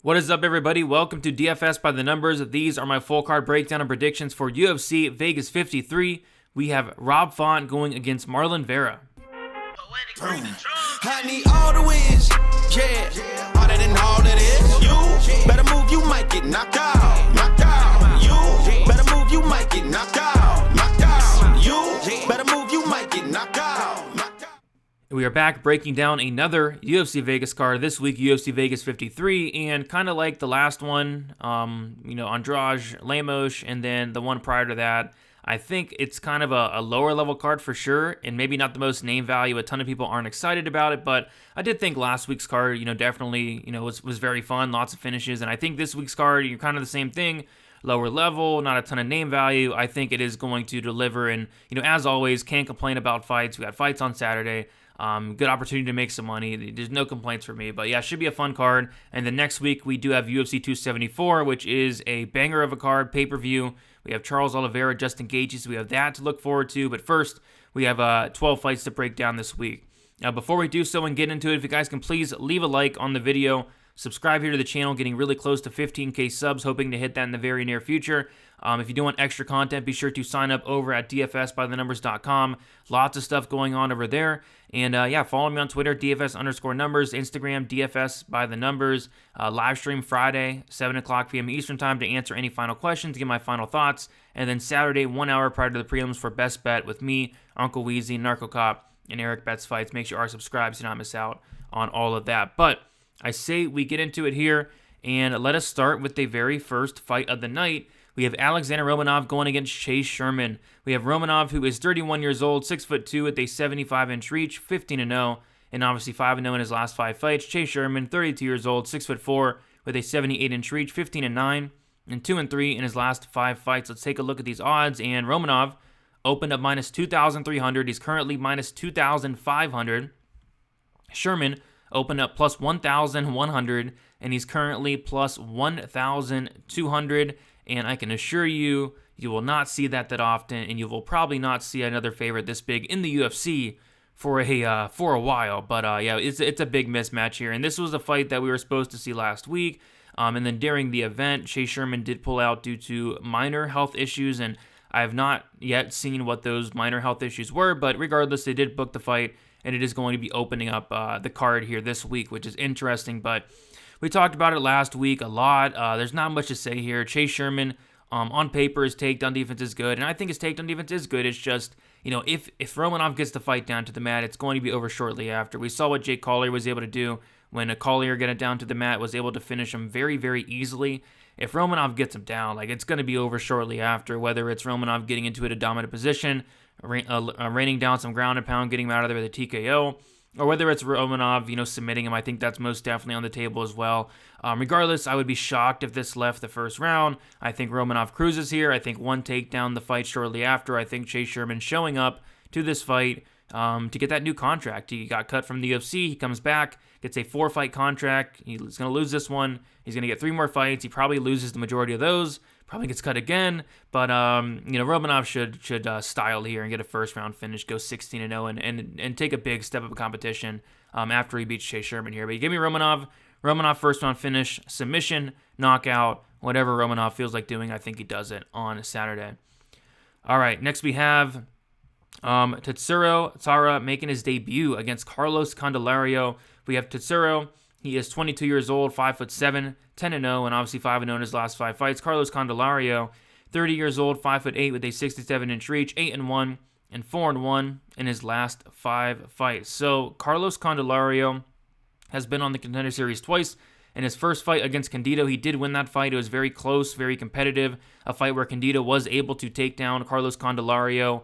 What is up, everybody? Welcome to DFS by the Numbers. These are my full card breakdown and predictions for UFC Vegas 53. We have Rob Font going against Marlon Vera. I need all the wins, yeah. Harder than all it is. You better move, you might get knocked out. Knocked out. You better move, you might get knocked out. Knocked out. You better move, you might get knocked out. Knocked out. We are back breaking down another UFC Vegas card. This week, UFC Vegas 53, and kind of like the last one, Arndrei, Lainesse, and then the one prior to that. I think it's kind of a lower level card for sure, and maybe not the most name value. A ton of people aren't excited about it, but I did think last week's card, definitely, was very fun, lots of finishes, and I think this week's card, you're kind of the same thing, lower level, not a ton of name value. I think it is going to deliver, and as always, can't complain about fights. We got fights on Saturday. Good opportunity to make some money. There's no complaints for me, but yeah, should be a fun card. And then next week we do have UFC 274, which is a banger of a card, pay-per-view. We have Charles Oliveira, Justin Gaethje, so we have that to look forward to. But first, we have 12 fights to break down this week. Now, before we do so and get into it, if you guys can please leave a like on the video, subscribe here to the channel, getting really close to 15K subs, hoping to hit that in the very near future. If you do want extra content, be sure to sign up over at dfsbythenumbers.com. Lots of stuff going on over there. And follow me on Twitter, DFS_numbers, Instagram, DFS by the numbers. Live stream Friday, 7 o'clock p.m. Eastern time to answer any final questions, give my final thoughts. And then Saturday, 1 hour prior to the prelims for Best Bet with me, Uncle Weezy, Narco Cop, and Eric Betts Fights. Make sure you are subscribed so you don't miss out on all of that. But I say we get into it here, and let us start with the very first fight of the night. We have Alexandr Romanov going against Chase Sherman. We have Romanov, who is 31 years old, 6'2", with a 75-inch reach, 15-0, and obviously 5-0 in his last 5 fights. Chase Sherman, 32 years old, 6'4", with a 78-inch reach, 15-9, and 2-3 in his last 5 fights. Let's take a look at these odds. And Romanov opened up minus 2,300. He's currently minus 2,500. Sherman opened up plus 1,100, and he's currently plus 1,200. And I can assure you, you will not see that often, and you will probably not see another favorite this big in the UFC for a while. But it's a big mismatch here, and this was a fight that we were supposed to see last week. And then during the event, Chase Sherman did pull out due to minor health issues, and I have not yet seen what those minor health issues were. But regardless, they did book the fight, and it is going to be opening up the card here this week, which is interesting. But we talked about it last week a lot. There's not much to say here. Chase Sherman, on paper, his takedown defense is good, and I think his takedown defense is good. It's just, if Romanov gets the fight down to the mat, it's going to be over shortly after. We saw what Jake Collier was able to do when a Collier got it down to the mat, was able to finish him very, very easily. If Romanov gets him down, it's going to be over shortly after, whether it's Romanov getting into a dominant position, raining down some ground and pound, getting him out of there with a TKO, or whether it's Romanov, submitting him. I think that's most definitely on the table as well. Regardless, I would be shocked if this left the first round. I think Romanov cruises here. I think one takedown the fight shortly after. I think Chase Sherman showing up to this fight to get that new contract. He got cut from the UFC. He comes back, gets a 4-fight contract. He's going to lose this one. He's going to get 3 more fights. He probably loses the majority of those. Probably gets cut again, but Romanov should style here and get a first-round finish, go 16-0, and take a big step up in competition after he beats Chase Sherman here. But you give me Romanov first-round finish, submission, knockout, whatever Romanov feels like doing. I think he does it on Saturday. All right, next we have Tatsuro Taira making his debut against Carlos Candelario. We have Tatsuro. He is 22 years old, 5'7", 10-0, and obviously 5-0 in his last 5 fights. Carlos Candelario, 30 years old, 5'8", with a 67-inch reach, 8-1, and 4-1 in his last 5 fights. So Carlos Candelario has been on the Contender Series twice. In his first fight against Candido, he did win that fight. It was very close, very competitive. A fight where Candido was able to take down Carlos Candelario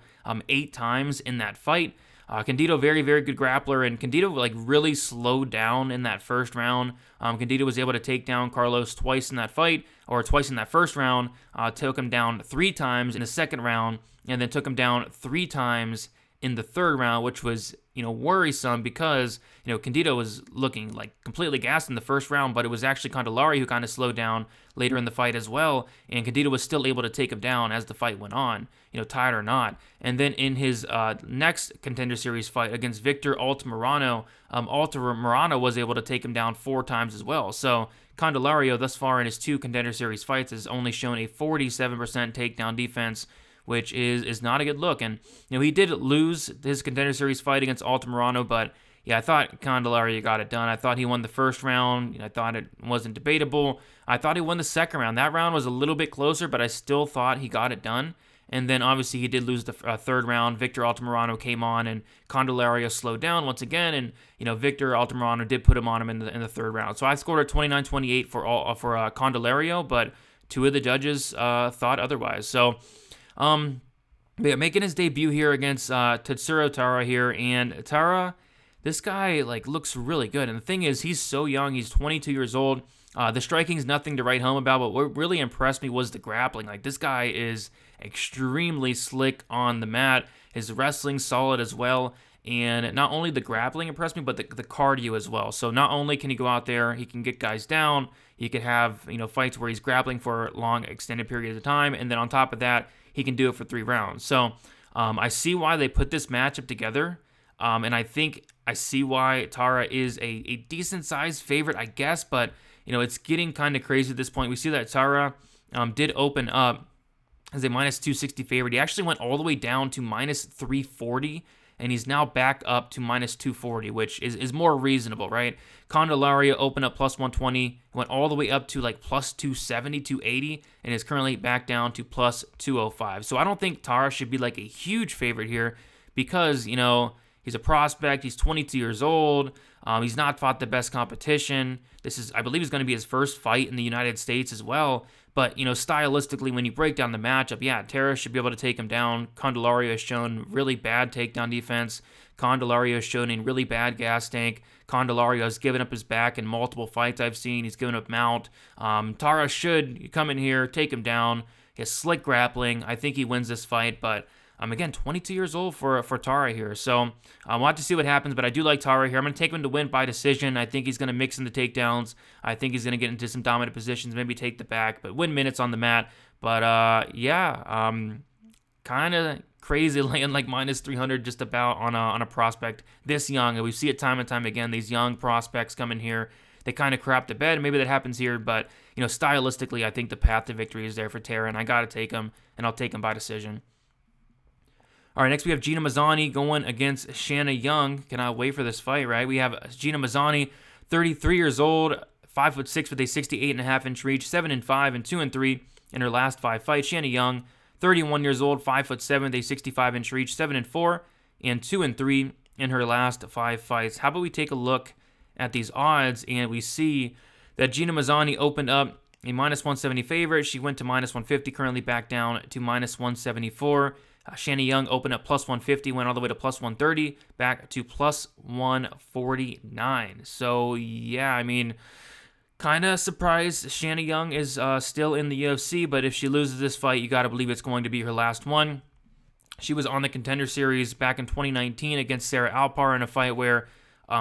8 times in that fight. Candido, very, very good grappler, and Candido really slowed down in that first round. Candido was able to take down Carlos twice in that fight, or twice in that first round, took him down 3 times in the second round, and then took him down 3 times in the third round, which was, worrisome because, Candido was looking like completely gassed in the first round, but it was actually Candelario who kind of slowed down later in the fight as well, and Candido was still able to take him down as the fight went on, tied or not. And then in his next Contender Series fight against Victor Altamirano, Altamirano was able to take him down 4 times as well. So Candelario, thus far in his 2 Contender Series fights, has only shown a 47% takedown defense, which is not a good look. And, he did lose his Contender Series fight against Altamirano, but, yeah, I thought Candelario got it done. I thought he won the first round. I thought it wasn't debatable. I thought he won the second round. That round was a little bit closer, but I still thought he got it done. And then, obviously, he did lose the third round. Victor Altamirano came on, and Candelario slowed down once again. And, Victor Altamirano did put him on him in the third round. So I scored a 29-28 for Candelario, but 2 of the judges thought otherwise. So, making his debut here against Tatsuro Taira here, and Taira, this guy looks really good. And the thing is, he's so young. He's 22 years old. The striking's nothing to write home about, but what really impressed me was the grappling. This guy is extremely slick on the mat. His wrestling's solid as well. And not only the grappling impressed me, but the cardio as well. So not only can he go out there, he can get guys down. He could have fights where he's grappling for long, extended periods of time, and then on top of that, he can do it for 3 rounds. So I see why they put this matchup together, and I think I see why Taira is a decent-sized favorite, I guess, but it's getting kind of crazy at this point. We see that Taira did open up as a minus 260 favorite. He actually went all the way down to minus 340, and he's now back up to minus 240, which is more reasonable, right? Candelario opened up plus 120, went all the way up to plus 270, 280, and is currently back down to plus 205. So I don't think Taira should be a huge favorite here because, he's a prospect, he's 22 years old, he's not fought the best competition. I believe is going to be his first fight in the United States as well. But, stylistically, when you break down the matchup, yeah, Taira should be able to take him down. Candelario has shown really bad takedown defense. Candelario has shown a really bad gas tank. Candelario has given up his back in multiple fights I've seen. He's given up mount. Taira should come in here, take him down. He has slick grappling. I think he wins this fight, but again, 22 years old for Taira here. So I want to see what happens, but I do like Taira here. I'm going to take him to win by decision. I think he's going to mix in the takedowns. I think he's going to get into some dominant positions, maybe take the back, but win minutes on the mat. But kind of crazy laying minus 300 just about on a prospect this young. And we see it time and time again. These young prospects come in here, they kind of crap the bed. Maybe that happens here, but stylistically, I think the path to victory is there for Taira, and I got to take him, and I'll take him by decision. All right, next we have Gina Mazany going against Shanna Young. Cannot wait for this fight, right? We have Gina Mazany, 33 years old, 5'6" with a 68.5-inch reach, 7-5 and 2-3 in her last 5 fights. Shanna Young, 31 years old, 5'7" with a 65-inch reach, 7-4 and 2-3 in her last 5 fights. How about we take a look at these odds, and we see that Gina Mazany opened up a minus 170 favorite. She went to minus 150, currently back down to minus 174. Shanna Young opened up plus 150, went all the way to plus 130, back to plus 149. So, yeah, kind of surprised Shanna Young is still in the UFC, but if she loses this fight, you got to believe it's going to be her last one. She was on the Contender Series back in 2019 against Sarah Alpar in a fight where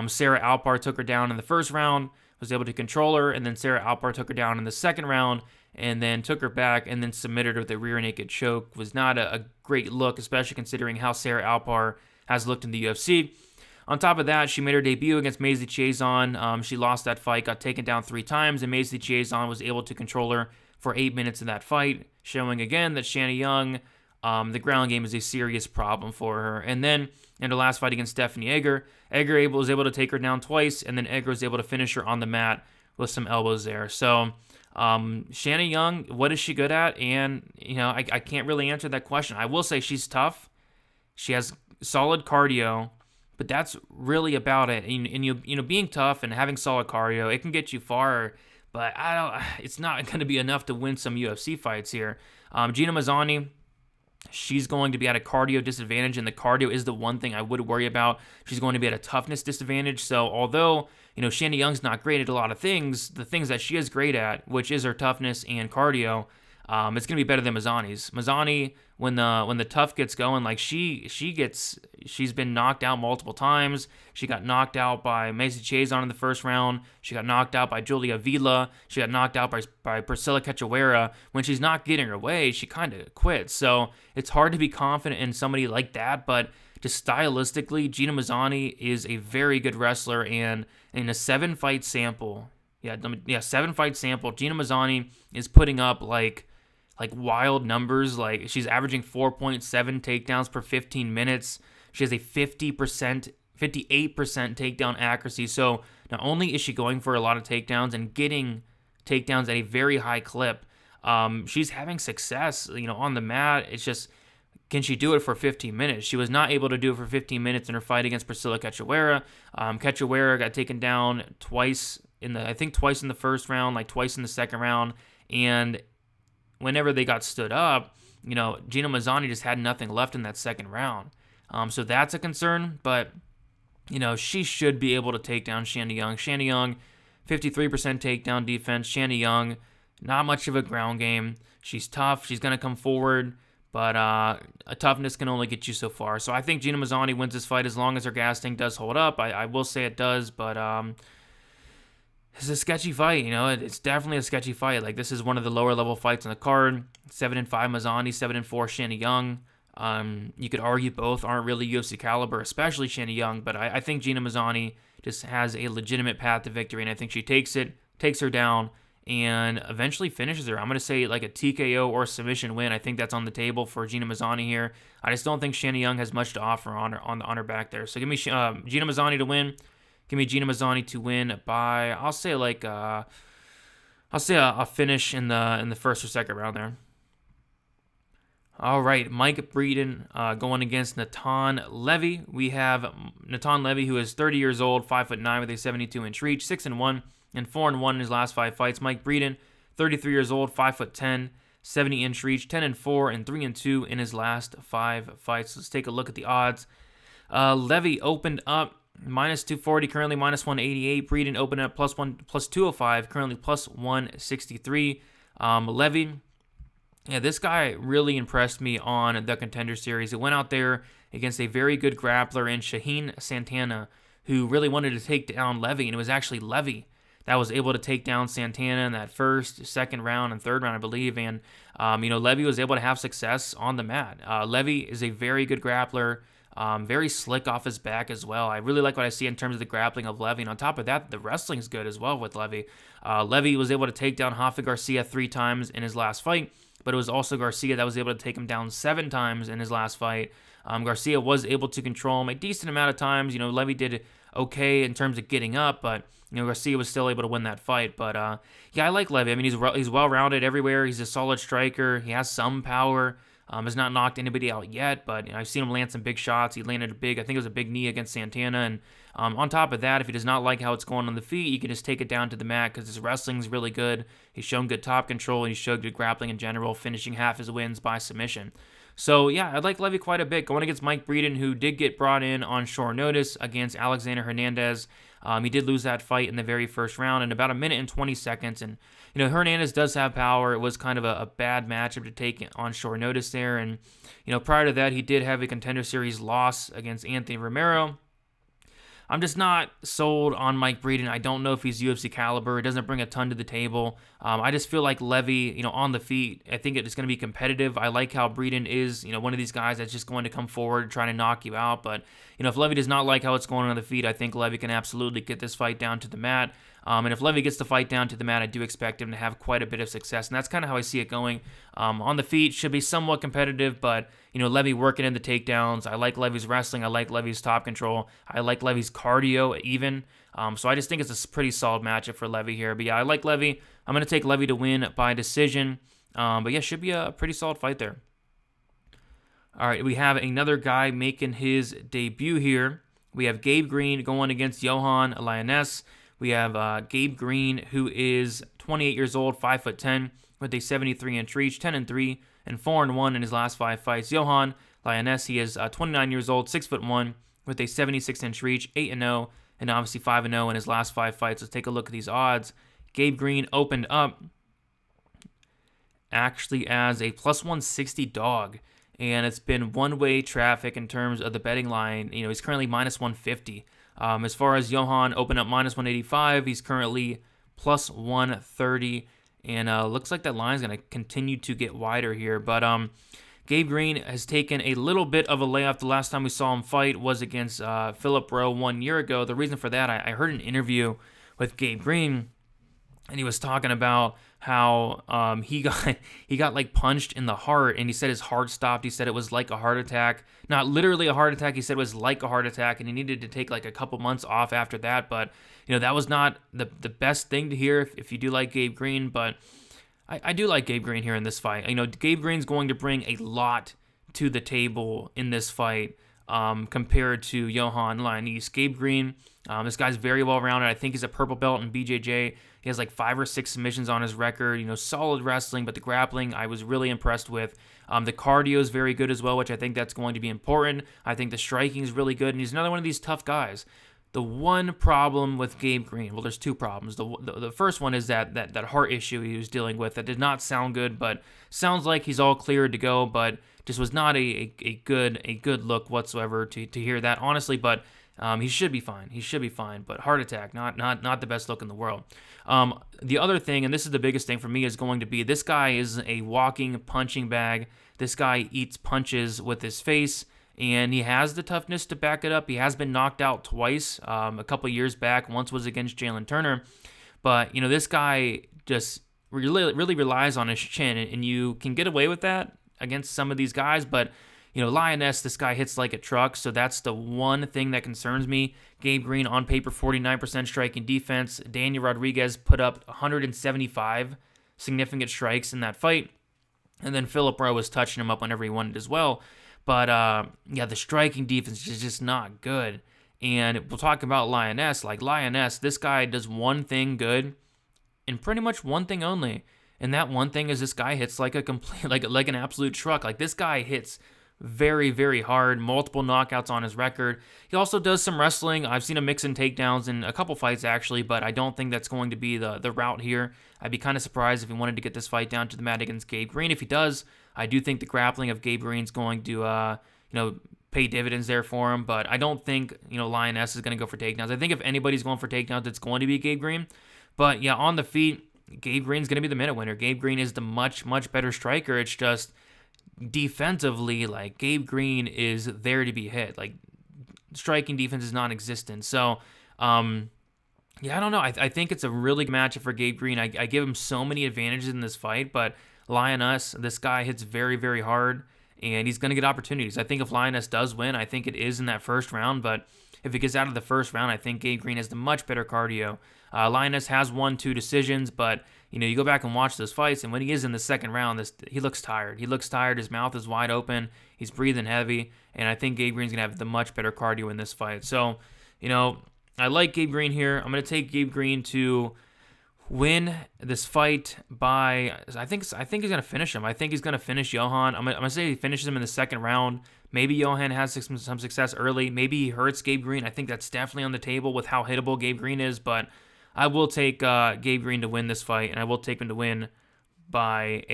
Sarah Alpar took her down in the first round, was able to control her, and then Sarah Alpar took her down in the second round, and then took her back and then submitted her with a rear naked choke. Was not a great look, especially considering how Sarah Alpar has looked in the UFC. On top of that, she made her debut against Mazany Chiasson. She lost that fight, got taken down 3 times, and Mazany Chiasson was able to control her for 8 minutes in that fight, showing again that Shanna Young, the ground game is a serious problem for her. And then in her last fight against Stephanie Egger, was able to take her down twice, and then Egger was able to finish her on the mat with some elbows there. So Shanna Young, what is she good at? And, I can't really answer that question. I will say she's tough. She has solid cardio, but that's really about it. And being tough and having solid cardio, it can get you far, but it's not going to be enough to win some UFC fights here. Gina Mazany, she's going to be at a cardio disadvantage, and the cardio is the one thing I would worry about. She's going to be at a toughness disadvantage. So although, Shanna Young's not great at a lot of things, the things that she is great at, which is her toughness and cardio, It's gonna be better than Mazany's. Mazany, when the tough gets going, like she's been knocked out multiple times. She got knocked out by Macy Chiasson in the first round. She got knocked out by Julia Vila. She got knocked out by Priscilla Cachoeira. When she's not getting her way, she kind of quits. So it's hard to be confident in somebody like that, but just stylistically, Gina Mazany is a very good wrestler, and in a 7-fight sample, 7-fight sample, Gina Mazany is putting up like wild numbers. Like she's averaging 4.7 takedowns per 15 minutes. She has a 58% takedown accuracy. So not only is she going for a lot of takedowns and getting takedowns at a very high clip, she's having success, on the mat. It's just, can she do it for 15 minutes? She was not able to do it for 15 minutes in her fight against Priscilla Cachoeira. Cachoeira got taken down twice in the first round, like twice in the second round, and whenever they got stood up, Gina Mazany just had nothing left in that second round. So that's a concern, but, she should be able to take down Shanna Young. Shanna Young, 53% takedown defense. Shanna Young, not much of a ground game. She's tough. She's going to come forward, but a toughness can only get you so far. So I think Gina Mazany wins this fight as long as her gas tank does hold up. I will say it does, but it's a sketchy fight, It's definitely a sketchy fight. Like, this is one of the lower level fights on the card. 7-5 Mazany, 7-4 Shanna Young. You could argue both aren't really UFC caliber, especially Shanna Young, but I think Gina Mazany just has a legitimate path to victory, and I think she takes her down, and eventually finishes her. I'm going to say like a TKO or submission win. I think that's on the table for Gina Mazany here. I just don't think Shanna Young has much to offer on her back there. So give me Gina Mazany to win. Give me Gina Mazany to win by, I'll say a finish in the first or second round there. All right, Mike Breeden going against Natan Levy. We have Natan Levy, who is 30 years old, 5'9", with a 72-inch reach, 6-1 and 4-1 in his last 5 fights. Mike Breeden, 33 years old, 5'10", 70-inch reach, 10-4 and 3-2 in his last 5 fights. Let's take a look at the odds. Levy opened up minus 240, currently minus 188. Breeden opened up plus 205, currently plus 163. Levy, this guy really impressed me on the Contender Series. It went out there against a very good grappler in Shaheen Santana, who really wanted to take down Levy, and it was actually Levy that was able to take down Santana in that first, second round, and third round, I believe. And, Levy was able to have success on the mat. Levy is a very good grappler, very slick off his back as well. I really like what I see in terms of the grappling of Levy. And on top of that, the wrestling's good as well with Levy. Levy was able to take down Rafa Garcia 3 times in his last fight, but it was also Garcia that was able to take him down 7 times in his last fight. Garcia was able to control him a decent amount of times. Levy did okay in terms of getting up, but Garcia was still able to win that fight. But I like Levy. I mean, he's well-rounded everywhere. He's a solid striker. He has some power. Has not knocked anybody out yet, but I've seen him land some big shots. He landed I think it was a big knee against Santana. And on top of that, if he does not like how it's going on the feet, you can just take it down to the mat because his wrestling's really good. He's shown good top control, and he's showed good grappling in general, finishing half his wins by submission. So, I like Levy quite a bit. Going against Mike Breeden, who did get brought in on short notice against Alexandr Hernandez. He did lose that fight in the very first round in about 1 minute and 20 seconds. And, Hernandez does have power. It was kind of a bad matchup to take on short notice there. And, prior to that, he did have a Contender Series loss against Anthony Romero. I'm just not sold on Mike Breeden. I don't know if he's UFC caliber. It doesn't bring a ton to the table. I just feel like Levy, on the feet, I think it's going to be competitive. I like how Breeden is, one of these guys that's just going to come forward trying to knock you out. But, if Levy does not like how it's going on the feet, I think Levy can absolutely get this fight down to the mat. And if Levy gets the fight down to the mat, I do expect him to have quite a bit of success. And that's kind of how I see it going. On the feet, should be somewhat competitive, but, Levy working in the takedowns. I like Levy's wrestling. I like Levy's top control. I like Levy's cardio even. So I just think it's a pretty solid matchup for Levy here. But I like Levy. I'm going to take Levy to win by decision. But should be a pretty solid fight there. All right, we have another guy making his debut here. We have Gabe Green going against Yohan Lainesse. We have Gabe Green, who is 28 years old, 5'10", with a 73-inch reach, 10-3 and 4-1 in his last 5 fights. Yohan Lainesse, he is 29 years old, 6'1", with a 76-inch reach, 8-0, and obviously 5-0 in his last 5 fights. Let's take a look at these odds. Gabe Green opened up actually as a plus 160 dog, and it's been one-way traffic in terms of the betting line. He's currently minus 150. As far as Yohan opened up minus 185, he's currently plus 130, and looks like that line is going to continue to get wider here. But Gabe Green has taken a little bit of a layoff. The last time we saw him fight was against Philip Rowe 1 year ago. The reason for that, I heard an interview with Gabe Green, and he was talking about how he got like punched in the heart, and he said his heart stopped. He said it was like a heart attack, not literally a heart attack. He said it was like a heart attack, and he needed to take like a couple months off after that. But that was not the best thing to hear if you do like Gabe Green. But I do like Gabe Green here in this fight. Gabe Green's going to bring a lot to the table in this fight compared to Yohan Lainesse. Gabe Green, this guy's very well-rounded. I think he's a purple belt in BJJ. He has like 5 or 6 submissions on his record. Solid wrestling, but the grappling I was really impressed with. The cardio is very good as well, which I think that's going to be important. I think the striking is really good, and he's another one of these tough guys. The one problem with Gabe Green, well, there's 2 problems. The first one is that heart issue he was dealing with. That did not sound good, but sounds like he's all cleared to go, but just was not a good look whatsoever to hear that, honestly. But he should be fine. He should be fine. But heart attack, not the best look in the world. The other thing, and this is the biggest thing for me, is going to be this guy is a walking punching bag. This guy eats punches with his face, and he has the toughness to back it up. He has been knocked out twice, a couple years back. Once was against Jalen Turner. But, this guy just really relies on his chin, and you can get away with that against some of these guys. But, Lainesse, this guy hits like a truck, so that's the one thing that concerns me. Gabe Green, on paper, 49% striking defense. Daniel Rodriguez put up 175 significant strikes in that fight. And then Philip Rowe was touching him up whenever he wanted as well. But, the striking defense is just not good. And we'll talk about Lainesse. Like, Lainesse, this guy does one thing good, and pretty much one thing only. And that one thing is this guy hits like a complete, like an absolute truck. Like, this guy hits very, very hard. Multiple knockouts on his record. He also does some wrestling. I've seen him mix in takedowns in a couple fights, actually, but I don't think that's going to be the route here. I'd be kind of surprised if he wanted to get this fight down to the mat against Gabe Green. If he does, I do think the grappling of Gabe Green's going to, pay dividends there for him. But I don't think, Lainesse is going to go for takedowns. I think if anybody's going for takedowns, it's going to be Gabe Green. But, yeah, on the feet, Gabe Green's going to be the minute winner. Gabe Green is the much, much better striker. It's just defensively, like, Gabe Green is there to be hit. Like, striking defense is non-existent. So, I don't know. I think it's a really good matchup for Gabe Green. I give him so many advantages in this fight, but Lainesse, this guy hits very, very hard, and he's going to get opportunities. I think if Lainesse does win, I think it is in that first round, but if it gets out of the first round, I think Gabe Green has the much better cardio. Lainesse has won 2 decisions, but you go back and watch those fights, and when he is in the second round, he looks tired. He looks tired. His mouth is wide open. He's breathing heavy, and I think Gabe Green's going to have the much better cardio in this fight. So, I like Gabe Green here. I'm going to take Gabe Green to win this fight by, I think he's going to finish him. I think he's going to finish Yohan. I'm going to say he finishes him in the second round. Maybe Yohan has some success early. Maybe he hurts Gabe Green. I think that's definitely on the table with how hittable Gabe Green is, but I will take Gabe Green to win this fight, and I will take him to win by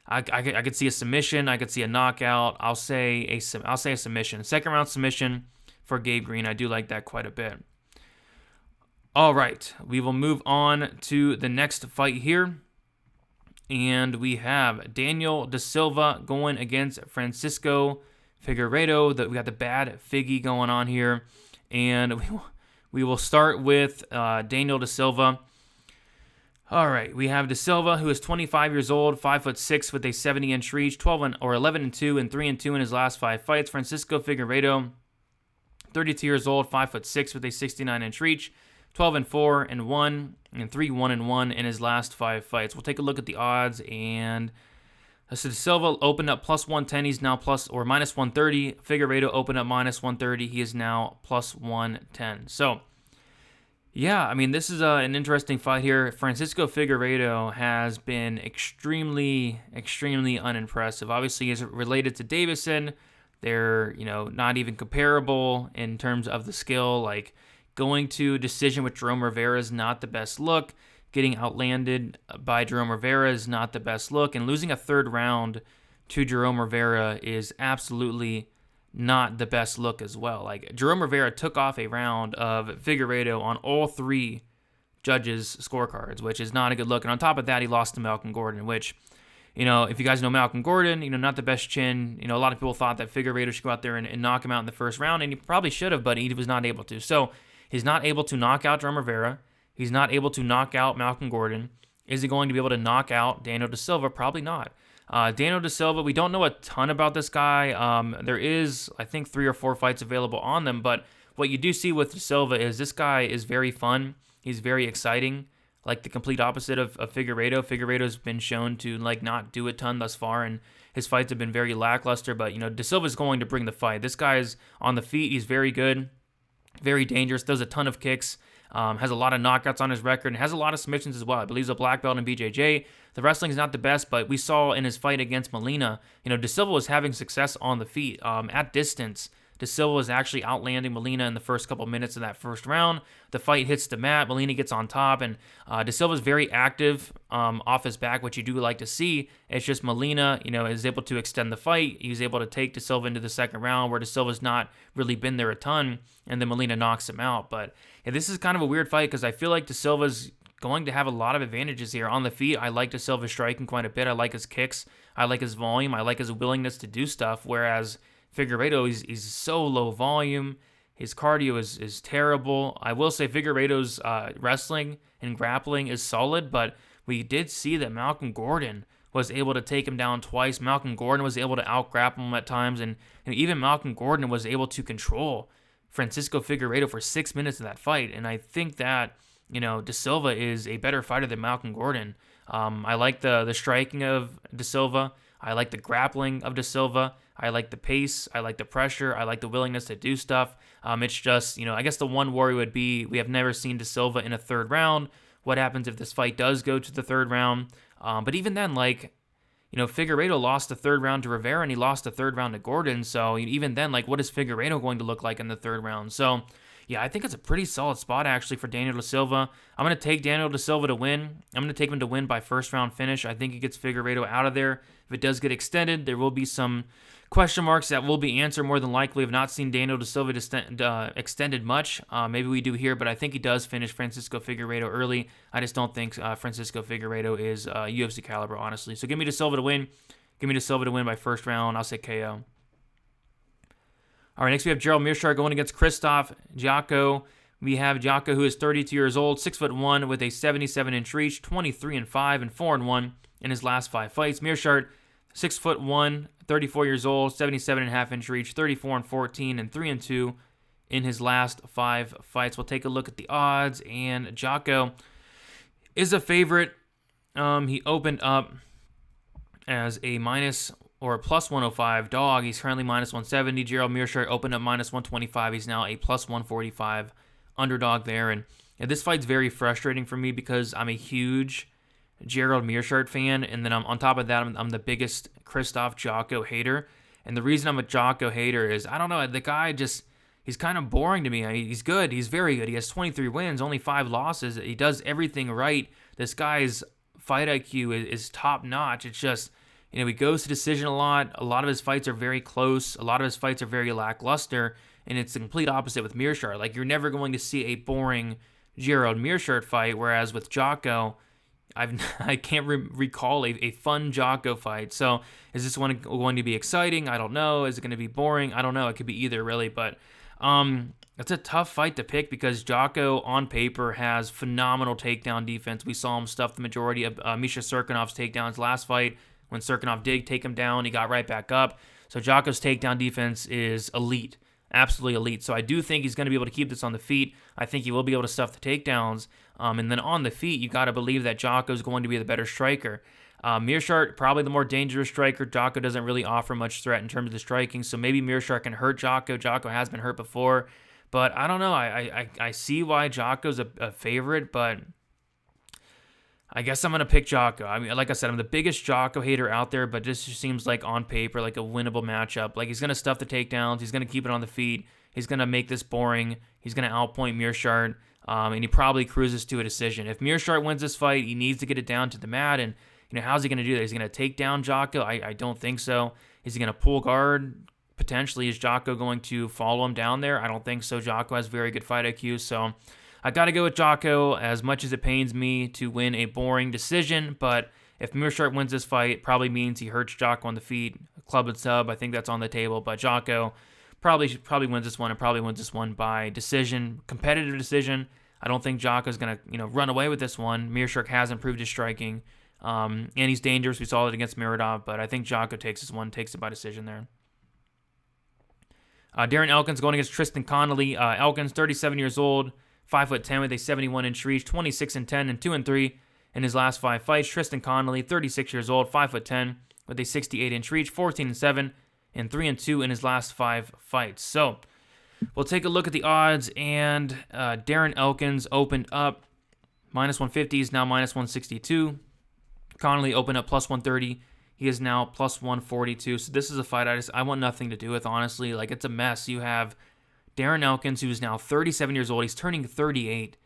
I could see a submission. I could see a knockout. I'll say a submission. Second round submission for Gabe Green. I do like that quite a bit. All right, we will move on to the next fight here. And we have Daniel Da Silva going against Francisco Figueiredo. We got the bad Figgy going on here. And we will start with Daniel Da Silva. All right, we have Da Silva, who is 25 years old, 5'6" with a 70-inch reach, 11-2 and 3-2 in his last 5 fights. Francisco Figueiredo, 32 years old, 5'6" with a 69-inch reach, 12-4 and 1 and 3-1 in his last 5 fights. We'll take a look at the odds, and so Da Silva opened up plus 110. He's now minus 130. Figueiredo opened up minus 130. He is now plus 110. So, yeah, I mean, this is an interesting fight here. Francisco Figueiredo has been extremely, extremely unimpressive. Obviously, he's related to Davison. They're, not even comparable in terms of the skill. Like, going to decision with Jerome Rivera is not the best look. getting outlanded by Jerome Rivera is not the best look, and losing a third round to Jerome Rivera is absolutely not the best look as well. Like, Jerome Rivera took off a round of Figueiredo on all 3 judges' scorecards, which is not a good look. And on top of that, he lost to Malcolm Gordon, which, if you guys know Malcolm Gordon, not the best chin. A lot of people thought that Figueiredo should go out there and knock him out in the first round, and he probably should have, but he was not able to. So he's not able to knock out Jerome Rivera. He's not able to knock out Malcolm Gordon. Is he going to be able to knock out Daniel Da Silva? Probably not. Daniel Da Silva, we don't know a ton about this guy. There is, I think, 3 or 4 fights available on them, but what you do see with Da Silva is this guy is very fun. He's very exciting, like the complete opposite of Figueiredo. Figueiredo's been shown to not do a ton thus far, and his fights have been very lackluster, but Da Silva's going to bring the fight. This guy's on the feet. He's very good, very dangerous, does a ton of kicks, has a lot of knockouts on his record, and has a lot of submissions as well. I believe he's a black belt in BJJ. The wrestling is not the best, but we saw in his fight against Molina, Da Silva was having success on the feet. At distance, Da Silva was actually outlanding Molina in the first couple minutes of that first round. The fight hits the mat, Molina gets on top, and Da Silva's very active off his back, which you do like to see. It's just Molina, is able to extend the fight. He's able to take Da Silva into the second round, where Da Silva's not really been there a ton, and then Molina knocks him out. But this is kind of a weird fight because I feel like Da Silva's going to have a lot of advantages here on the feet. I like Da Silva striking quite a bit. I like his kicks. I like his volume. I like his willingness to do stuff, whereas Figueiredo, he's so low volume. His cardio is terrible. I will say Figueiredo's wrestling and grappling is solid, but we did see that Malcolm Gordon was able to take him down twice. Malcolm Gordon was able to out-grapple him at times, and even Malcolm Gordon was able to control Francisco Figueiredo for 6 minutes of that fight. And I think that, Da Silva is a better fighter than Malcolm Gordon. I like the striking of Da Silva. I like the grappling of Da Silva. I like the pace. I like the pressure. I like the willingness to do stuff. It's just, I guess the one worry would be we have never seen Da Silva in a third round. What happens if this fight does go to the third round? But even then, Figueiredo lost the third round to Rivera, and he lost the third round to Gordon. So even then, what is Figueiredo going to look like in the third round? So, yeah, I think it's a pretty solid spot, actually, for Daniel Da Silva. I'm going to take Daniel Da Silva to win. I'm going to take him to win by first round finish. I think he gets Figueiredo out of there. If it does get extended, there will be some question marks that will be answered more than likely. I've not seen Daniel Da Silva extended much. Maybe we do here, but I think he does finish Francisco Figueiredo early. I just don't think Francisco Figueiredo is UFC caliber, honestly. So give me Da Silva to win. Give me Da Silva to win by first round. I'll say KO. All right, next we have Gerald Meerschaert going against Krzysztof. Jotko. We have Jotko, who is 32 years old, 6'1", with a 77-inch reach, 23-5 and 4-1 in his last 5 fights. Meerschaert, 6'1", 34 years old, 77.5-inch reach, 34-14 and 3-2 in his last 5 fights. We'll take a look at the odds, and Jotko is a favorite. He opened up as a minus or a plus 105 dog. He's currently minus 170. Gerald Meerschaert opened up minus 125. He's now a plus 145 underdog there. And this fight's very frustrating for me because I'm a huge Gerald Meerschaert fan, and then on top of that, I'm the biggest Krzysztof Jotko hater. And the reason I'm a Jotko hater is, I don't know, the guy he's kind of boring to me. I mean, he's good. He's very good. He has 23 wins, only 5 losses. He does everything right. This guy's fight IQ is top notch. It's just, he goes to decision a lot. A lot of his fights are very close. A lot of his fights are very lackluster, and it's the complete opposite with Meerschaert. You're never going to see a boring Gerald Meerschaert fight, whereas with Jotko, I can't recall a fun Jotko fight. So is this one going to be exciting? I don't know. Is it going to be boring? I don't know. It could be either, really. But it's a tough fight to pick because Jotko, on paper, has phenomenal takedown defense. We saw him stuff the majority of Misha Serkinov's takedowns last fight. When Serkinov did take him down, he got right back up. So Jotko's takedown defense is elite. Absolutely elite. So I do think he's going to be able to keep this on the feet. I think he will be able to stuff the takedowns. And then on the feet, you got to believe that Jotko is going to be the better striker. Meerschaert, probably the more dangerous striker. Jotko doesn't really offer much threat in terms of the striking. So maybe Meerschaert can hurt Jotko. Jotko has been hurt before. But I don't know. I see why Jotko's a favorite, but I guess I'm going to pick Jotko. I mean, like I said, I'm the biggest Jotko hater out there, but this just seems like on paper, like a winnable matchup. He's going to stuff the takedowns. He's going to keep it on the feet. He's going to make this boring. He's going to outpoint Meerschaert, and he probably cruises to a decision. If Meerschaert wins this fight, he needs to get it down to the mat, and how's he going to do that? Is he going to take down Jotko? I don't think so. Is he going to pull guard? Potentially. Is Jotko going to follow him down there? I don't think so. Jotko has very good fight IQ, so I got to go with Jotko, as much as it pains me to win a boring decision. But if Meerschaert wins this fight, it probably means he hurts Jotko on the feet, club and sub. I think that's on the table. But Jotko probably wins this one, and probably wins this one by decision, competitive decision. I don't think Jotko's going to run away with this one. Meerschaert has improved his striking. And he's dangerous. We saw it against Muradov, but I think Jotko takes this one, takes it by decision there. Darren Elkins going against Tristan Connelly. Elkins, 37 years old, 5'10" with a 71-inch reach, 26-10 and 2-3 in his last 5 fights. Tristan Connelly, 36 years old, 5'10" with a 68-inch reach, 14-7 and 3-2 in his last 5 fights. So we'll take a look at the odds, and Darren Elkins opened up minus 150, is now minus 162. Connelly opened up plus 130. He is now plus 142. So this is a fight I want nothing to do with, honestly. Like, it's a mess. You have Darren Elkins, who is now 37 years old. He's turning 38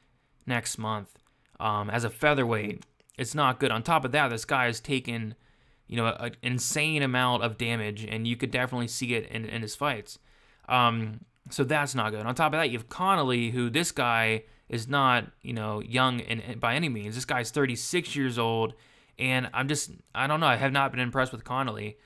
next month as a featherweight. It's not good. On top of that, this guy has taken, an insane amount of damage, and you could definitely see it in his fights. So that's not good. On top of that, you have Connelly, who this guy is not, young by any means. This guy's 36 years old. And I don't know. I have not been impressed with Connelly.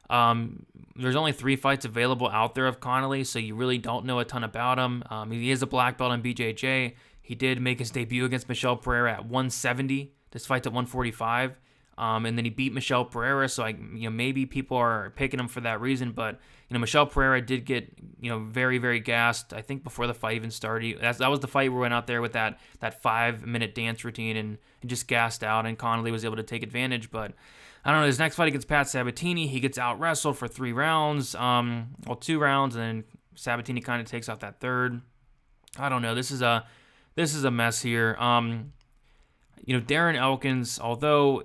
There's only 3 fights available out there of Connelly, so you really don't know a ton about him. He is a black belt in BJJ. He did make his debut against Michel Pereira at 170. This fight's at 145. And then he beat Michel Pereira, so maybe people are picking him for that reason. But Michel Pereira did get very, very gassed, I think, before the fight even started. That was the fight where we went out there with that 5-minute dance routine and just gassed out, and Connelly was able to take advantage. But I don't know, his next fight against Pat Sabatini, he gets out wrestled for 3 rounds, 2 rounds, and then Sabatini kind of takes out that third. I don't know. This is a mess here. Darren Elkins, although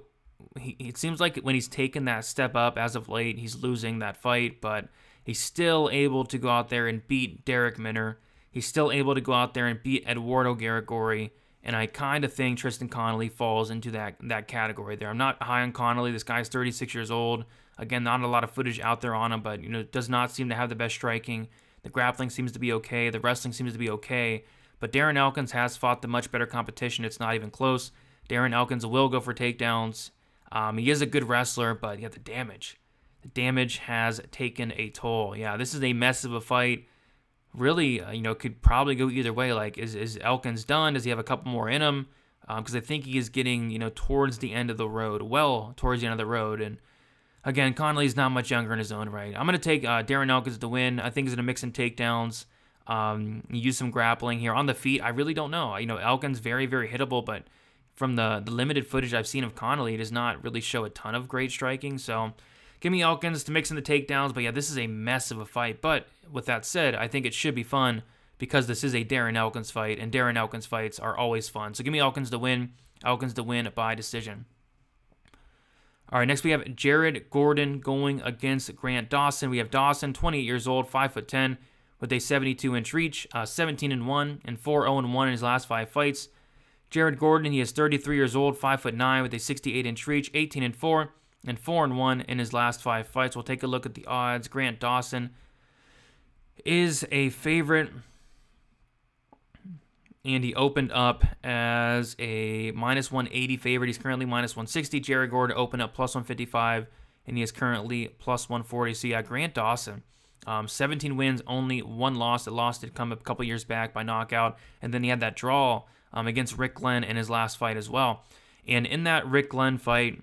it seems like when he's taken that step up as of late, he's losing that fight, but he's still able to go out there and beat Derek Minner. He's still able to go out there and beat Eduardo Garagori, and I kind of think Tristan Connelly falls into that category there. I'm not high on Connelly. This guy's 36 years old. Again, not a lot of footage out there on him, but does not seem to have the best striking. The grappling seems to be okay. The wrestling seems to be okay. But Darren Elkins has fought the much better competition. It's not even close. Darren Elkins will go for takedowns. He is a good wrestler, but the damage. The damage has taken a toll. Yeah, this is a mess of a fight. Really, could probably go either way. Like, is Elkins done? Does he have a couple more in him? Because I think he is getting, towards the end of the road. Well, towards the end of the road. And again, Connelly's not much younger in his own right. I'm going to take Darren Elkins to win. I think he's going to mix in takedowns. Use some grappling here. On the feet, I really don't know. Elkins very, very hittable, but from the limited footage I've seen of Connelly, it does not really show a ton of great striking. So give me Elkins to mix in the takedowns. But this is a mess of a fight. But with that said, I think it should be fun because this is a Darren Elkins fight, and Darren Elkins fights are always fun. So give me Elkins to win. Elkins to win by decision. All right, next we have Jared Gordon going against Grant Dawson. We have Dawson, 28 years old, 5'10", with a 72-inch reach, 17-1 and 4-0-1 in his last 5 fights. Jared Gordon, he is 33 years old, 5'9", with a 68-inch reach, 18-4 and 4-1 in his last 5 fights. We'll take a look at the odds. Grant Dawson is a favorite, and he opened up as a minus 180 favorite. He's currently minus 160. Jared Gordon opened up plus 155, and he is currently plus 140. So Grant Dawson, 17 wins, only 1 loss. The loss did come a couple years back by knockout, and then he had that draw against Rick Glenn in his last fight as well. And in that Rick Glenn fight,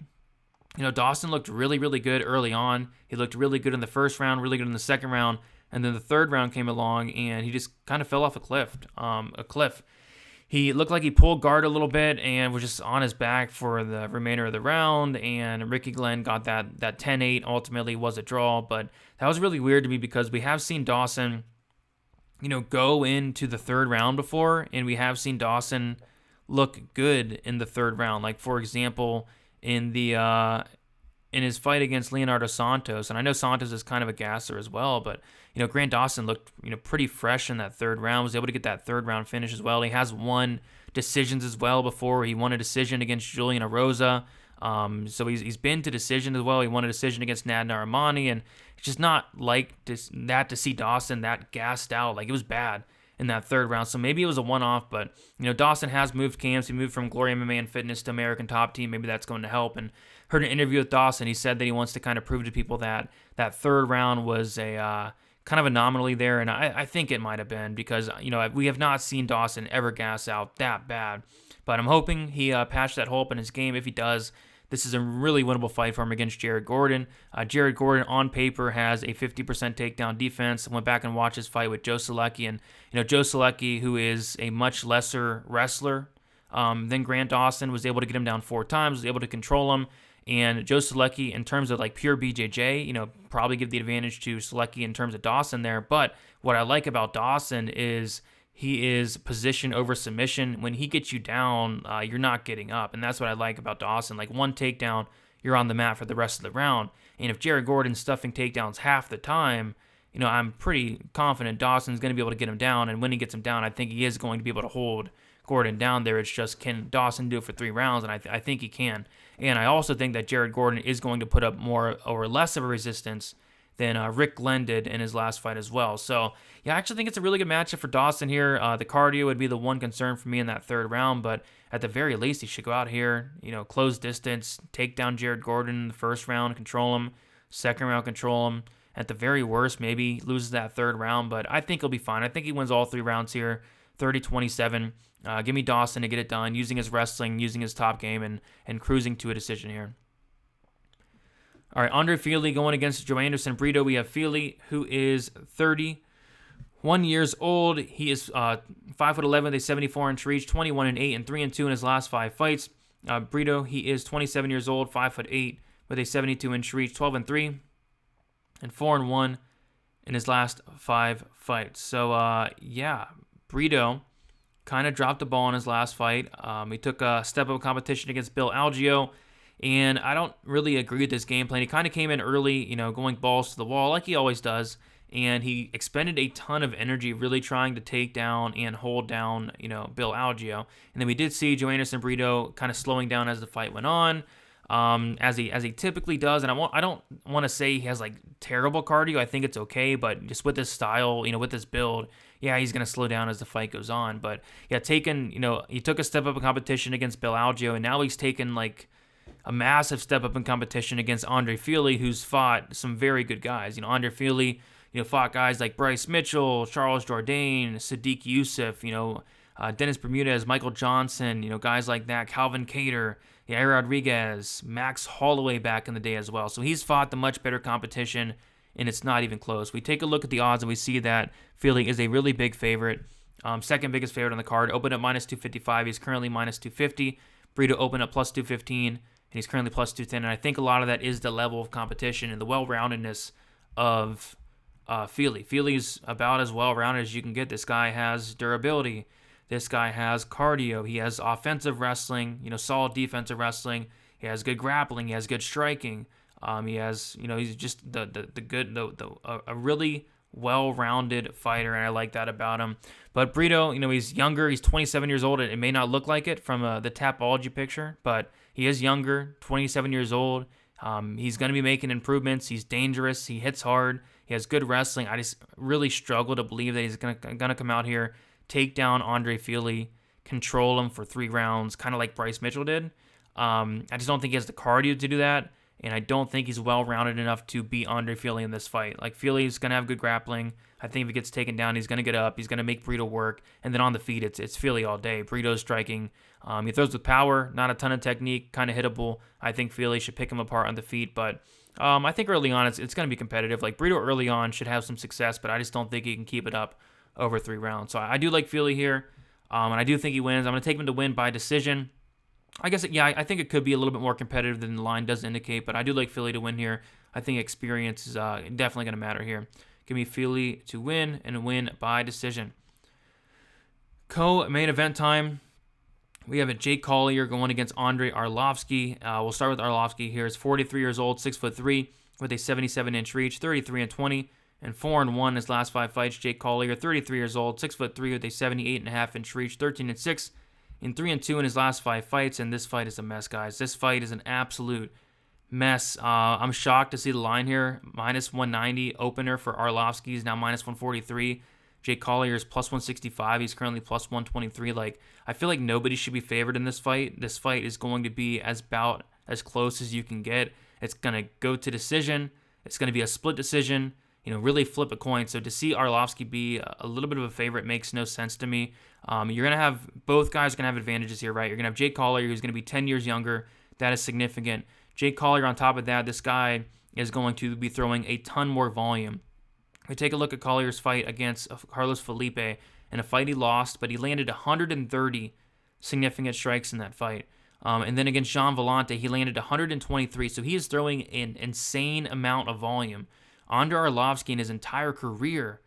Dawson looked really, really good early on. He looked really good in the first round, really good in the second round, and then the third round came along, and he just kind of fell off a cliff. He looked like he pulled guard a little bit and was just on his back for the remainder of the round, and Ricky Glenn got that 10-8, ultimately was a draw, but that was really weird to me because we have seen Dawson go into the third round before, and we have seen Dawson look good in the third round. Like, for example, in the in his fight against Leonardo Santos, and I know Santos is kind of a gasser as well, but Grant Dawson looked pretty fresh in that third round, was able to get that third round finish as well. He has won decisions as well before. He won a decision against Julian Erosa. So he's been to decision as well. He won a decision against Natan Armani, and it's just not like that to see Dawson that gassed out. Like, it was bad in that third round. So maybe it was a one-off, but Dawson has moved camps. He moved from Glory MMA and Fitness to American Top Team. Maybe that's going to help. And heard an interview with Dawson. He said that he wants to kind of prove to people that that third round was a kind of anomaly there, and I think it might have been because we have not seen Dawson ever gas out that bad. But I'm hoping he patched that hole up in his game. If he does, this is a really winnable fight for him against Jared Gordon. Jared Gordon, on paper, has a 50% takedown defense. I went back and watched his fight with Joe Selecki, and Joe Selecki, who is a much lesser wrestler than Grant Dawson, was able to get him down 4 times, was able to control him. And Joe Selecki, in terms of like pure BJJ, probably give the advantage to Selecki in terms of Dawson there. But what I like about Dawson is he is position over submission. When he gets you down, you're not getting up. And that's what I like about Dawson. Like, one takedown, you're on the mat for the rest of the round. And if Jared Gordon's stuffing takedowns half the time, I'm pretty confident Dawson's going to be able to get him down. And when he gets him down, I think he is going to be able to hold Gordon down there. It's just, can Dawson do it for 3 rounds? And I think he can. And I also think that Jared Gordon is going to put up more or less of a resistance than Rick Glenn did in his last fight as well. So, yeah, I actually think it's a really good matchup for Dawson here. The cardio would be the one concern for me in that third round, but at the very least, he should go out here, close distance, take down Jared Gordon in the first round, control him, second round, control him. At the very worst, maybe loses that third round, but I think he'll be fine. I think he wins all 3 rounds here, 30-27. Give me Dawson to get it done, using his wrestling, using his top game, and cruising to a decision here. All right, Arndrei Fili going against Joanderson Brito. We have Fili, who is 31 years old. He is 5'11", with a 74-inch reach, 21-8, and 3-2 in his last 5 fights. Brito, he is 27 years old, 5'8", with a 72-inch reach, 12-3, and 4-1 in his last 5 fights. So, yeah, Brito kind of dropped the ball in his last fight. He took a step up competition against Bill Algeo, and I don't really agree with this game plan. He kind of came in early, going balls to the wall like he always does, and he expended a ton of energy really trying to take down and hold down, Bill Algeo. And then we did see Joanderson Brito kind of slowing down as the fight went on, as he typically does. And I don't want to say he has like terrible cardio. I think it's okay, but just with this style, with this build, yeah, he's going to slow down as the fight goes on. But yeah, he took a step up in competition against Bill Algeo, and now he's taken like a massive step up in competition against Arndrei Fili, who's fought some very good guys. Arndrei Fili, fought guys like Bryce Mitchell, Charles Jourdain, Sadiq Youssef, Dennis Bermudez, Michael Johnson, guys like that, Calvin Cater, Yair Rodriguez, Max Holloway back in the day as well. So he's fought the much better competition, and it's not even close. We take a look at the odds, and we see that Fili is a really big favorite. Second biggest favorite on the card. Opened up minus 255. He's currently minus 250. Brito opened up plus 215, and he's currently plus 210. And I think a lot of that is the level of competition and the well-roundedness of Fili. Fili's about as well-rounded as you can get. This guy has durability. This guy has cardio. He has offensive wrestling, solid defensive wrestling. He has good grappling. He has good striking. He has, he's just a really well-rounded fighter, and I like that about him. But Brito, he's younger. He's 27 years old. It may not look like it from the Tapology picture, but he is younger, 27 years old. He's going to be making improvements. He's dangerous. He hits hard. He has good wrestling. I just really struggle to believe that he's going to come out here, take down Arndrei Fili, control him for 3 rounds, kind of like Bryce Mitchell did. I just don't think he has the cardio to do that, and I don't think he's well-rounded enough to beat Arndrei Fili in this fight. Like, Fili's going to have good grappling. I think if he gets taken down, he's going to get up. He's going to make Brito work. And then on the feet, it's Fili all day. Brito's striking. He throws with power, not a ton of technique, kind of hittable. I think Fili should pick him apart on the feet. But I think early on, it's going to be competitive. Like, Brito early on should have some success, but I just don't think he can keep it up over 3 rounds. So I do like Fili here, and I do think he wins. I'm going to take him to win by decision. I guess, I think it could be a little bit more competitive than the line does indicate, but I do like Fili to win here. I think experience is definitely going to matter here. Give me Fili to win and win by decision. Co-main event time. We have a Jake Collier going against Arndrei Arlovski. We'll start with Arlovski here. He's 43 years old, 6'3", with a 77-inch reach, 33-20, and 4-1 his last 5 fights. Jake Collier, 33 years old, 6'3", with a 78.5-inch reach, 13-6, and 3-2 in his last 5 fights. And this fight is a mess, guys. This fight is an absolute mess. I'm shocked to see the line here. Minus 190 opener for Arlovski. He's now minus 143. Jake Collier is plus 165. He's currently plus 123. Like, I feel like nobody should be favored in this fight. This fight is going to be about as close as you can get. It's going to go to decision. It's going to be a split decision. Really flip a coin. So to see Arlovski be a little bit of a favorite makes no sense to me. You're going to have, both guys are going to have advantages here, right? You're going to have Jake Collier, who's going to be 10 years younger. That is significant. Jake Collier, on top of that, this guy is going to be throwing a ton more volume. We take a look at Collier's fight against Carlos Felipe. In a fight he lost, but he landed 130 significant strikes in that fight. And then against Jean Vellante, he landed 123. So he is throwing an insane amount of volume. Arndrei Arlovski in his entire career,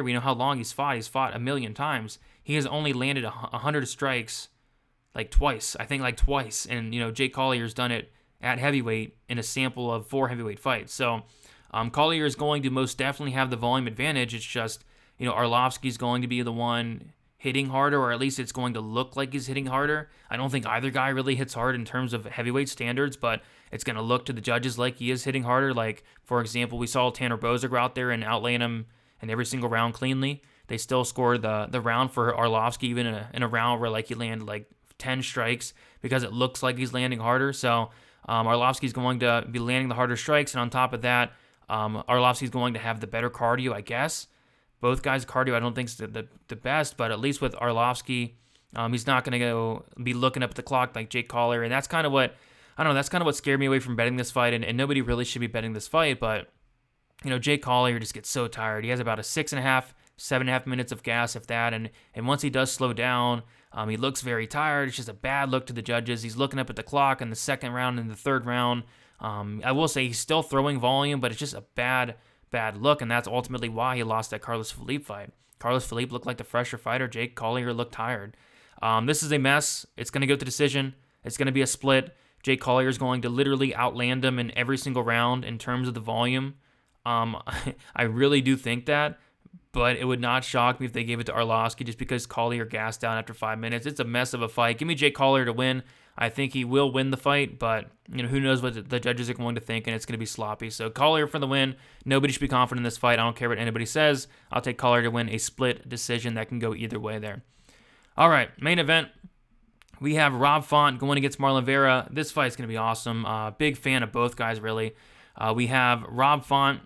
we know how long he's fought. He's fought a million times. He has only landed 100 strikes twice. And, Jake Collier's done it at heavyweight in a sample of 4 heavyweight fights. So Collier is going to most definitely have the volume advantage. It's just, Arlovski's going to be the one hitting harder, or at least it's going to look like he's hitting harder. I don't think either guy really hits hard in terms of heavyweight standards, but it's going to look to the judges like he is hitting harder. Like, for example, we saw Tanner Boser go out there and outland him in every single round cleanly. They still scored the round for Arlovski, even in a round where he landed 10 strikes, because it looks like he's landing harder. So Arlovski's going to be landing the harder strikes, and on top of that, Arlovski's going to have the better cardio, I guess. Both guys' cardio I don't think is the best, but at least with Arlovski, he's not going to be looking up at the clock like Jake Collier, and that's kind of what, that's kind of what scared me away from betting this fight, and nobody really should be betting this fight, but, Jake Collier just gets so tired. He has about a 7.5 minutes of gas, if that, and once he does slow down, he looks very tired. It's just a bad look to the judges. He's looking up at the clock in the second round and the third round. I will say he's still throwing volume, but it's just a bad look, and that's ultimately why he lost that Carlos Felipe fight. Carlos Felipe looked like the fresher fighter. Jake Collier looked tired. This is a mess. It's going to go to decision. It's going to be a split. Jake Collier is going to literally outland him in every single round in terms of the volume. I really do think that, but it would not shock me if they gave it to Arlovski just because Collier gassed out after 5 minutes. It's a mess of a fight. Give me Jake Collier to win. I think he will win the fight, but who knows what the judges are going to think, and it's going to be sloppy. So Collier for the win. Nobody should be confident in this fight. I don't care what anybody says. I'll take Collier to win a split decision that can go either way there. All right, main event. We have Rob Font going against Marlon Vera. This fight's going to be awesome. Big fan of both guys, really. We have Rob Font,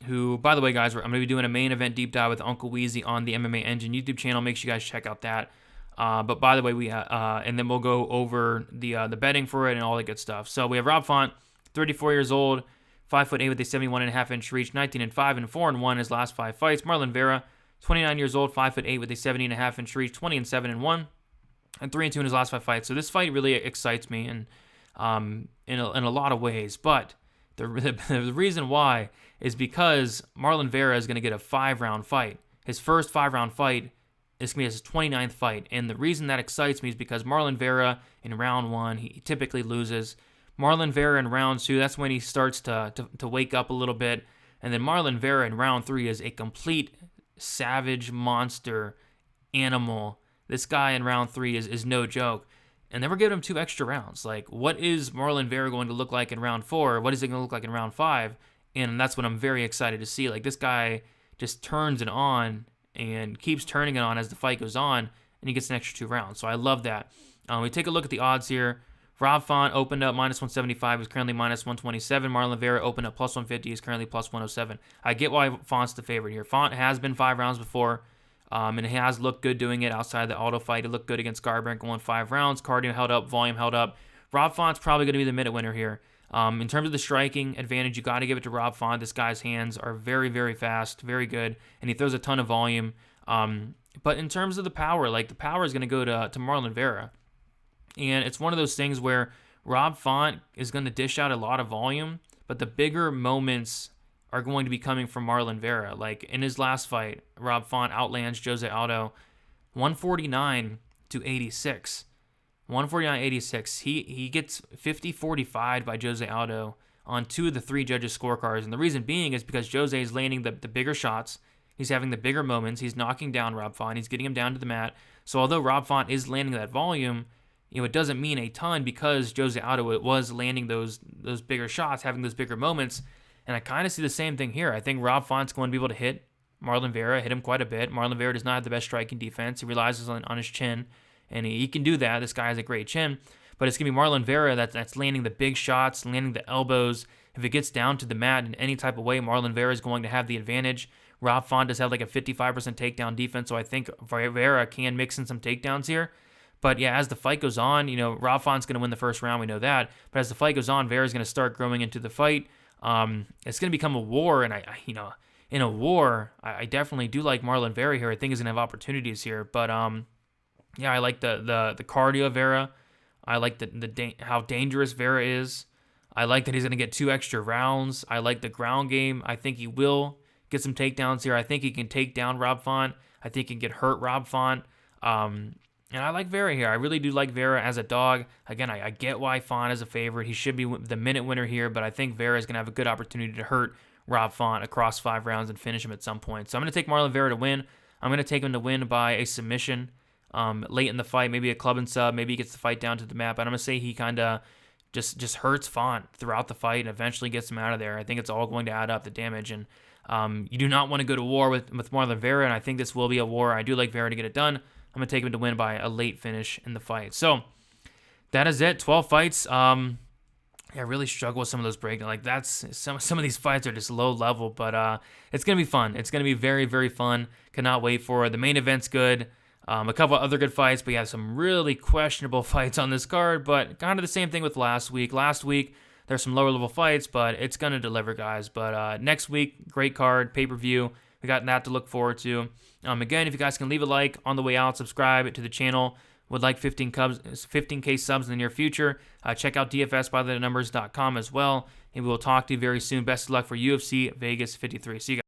who, by the way, guys, I'm going to be doing a main event deep dive with Uncle Weezy on the MMA Engine YouTube channel. Make sure you guys check out that. But by the way, and then we'll go over the betting for it and all that good stuff. So we have Rob Font, 34 years old, 5'8" with a 71.5-inch reach, 19-5 and 4-1 his last 5 fights. Marlon Vera, 29 years old, 5'8" with a 70.5-inch reach, 20-7 and 1, and 3-2 in his last 5 fights. So this fight really excites me and in a lot of ways. But the reason why is because Marlon Vera is going to get a 5-round fight. His first 5-round fight is going to be his 29th fight, and the reason that excites me is because Marlon Vera in round 1, he typically loses. Marlon Vera in round 2, that's when he starts to wake up a little bit, and then Marlon Vera in round 3 is a complete savage monster animal. This guy in round 3 is no joke, and then we're giving him 2 extra rounds. Like, what is Marlon Vera going to look like in round 4? What is it going to look like in round 5? And that's what I'm very excited to see. Like, this guy just turns it on and keeps turning it on as the fight goes on, and he gets an extra 2 rounds. So I love that. We take a look at the odds here. Rob Font opened up minus 175. He's currently minus 127. Marlon Vera opened up plus 150. He's currently plus 107. I get why Font's the favorite here. Font has been 5 rounds before, and he has looked good doing it outside the auto fight. He looked good against Garbrandt going 5 rounds. Cardio held up. Volume held up. Rob Font's probably going to be the minute winner here. In terms of the striking advantage, you got to give it to Rob Font. This guy's hands are very, very fast, very good, and he throws a ton of volume. But in terms of the power, the power is going to go to Marlon Vera. And it's one of those things where Rob Font is going to dish out a lot of volume, but the bigger moments are going to be coming from Marlon Vera. Like in his last fight, Rob Font outlands Jose Aldo 149 to 86. 149-86. He gets 50-45 by Jose Aldo on 2 of the 3 judges' scorecards. And the reason being is because Jose is landing the bigger shots. He's having the bigger moments. He's knocking down Rob Font. He's getting him down to the mat. So although Rob Font is landing that volume, it doesn't mean a ton because Jose Aldo was landing those bigger shots, having those bigger moments. And I kind of see the same thing here. I think Rob Font's going to be able to hit Marlon Vera, hit him quite a bit. Marlon Vera does not have the best striking defense. He relies on his chin, and he can do that. This guy has a great chin. But it's going to be Marlon Vera that's landing the big shots, landing the elbows. If it gets down to the mat in any type of way, Marlon Vera is going to have the advantage. Rob Font does have like a 55% takedown defense, so I think Vera can mix in some takedowns here. But yeah, as the fight goes on, Rob Font's going to win the first round. We know that. But as the fight goes on, Vera's going to start growing into the fight. It's going to become a war, and in a war, I definitely do like Marlon Vera here. I think he's going to have opportunities here. But yeah, I like the cardio of Vera. I like how dangerous Vera is. I like that he's going to get 2 extra rounds. I like the ground game. I think he will get some takedowns here. I think he can take down Rob Font. I think he can get hurt Rob Font. And I like Vera here. I really do like Vera as a dog. Again, I get why Font is a favorite. He should be the minute winner here, but I think Vera is going to have a good opportunity to hurt Rob Font across 5 rounds and finish him at some point. So I'm going to take Marlon Vera to win. I'm going to take him to win by a submission late in the fight, maybe a club and sub. Maybe he gets the fight down to the mat, but I'm going to say he kind of just hurts Font throughout the fight and eventually gets him out of there. I think it's all going to add up, the damage, and you do not want to go to war with Marlon Vera, and I think this will be a war. I do like Vera to get it done. I'm going to take him to win by a late finish in the fight. So that is it. 12 fights. I really struggle with some of those breakdowns. Like that's some of these fights are just low level, but it's going to be fun. It's going to be very, very fun. Cannot wait for it. The main event's good. A couple other good fights, but yeah, some really questionable fights on this card, but kind of the same thing with last week. Last week, there's some lower level fights, but it's going to deliver, guys. But next week, great card, pay-per-view. We got that to look forward to. Again, if you guys can leave a like on the way out, subscribe to the channel. Would like 15K subs in the near future. Check out dfsbythenumbers.com as well, and we will talk to you very soon. Best of luck for UFC Vegas 53. See you guys.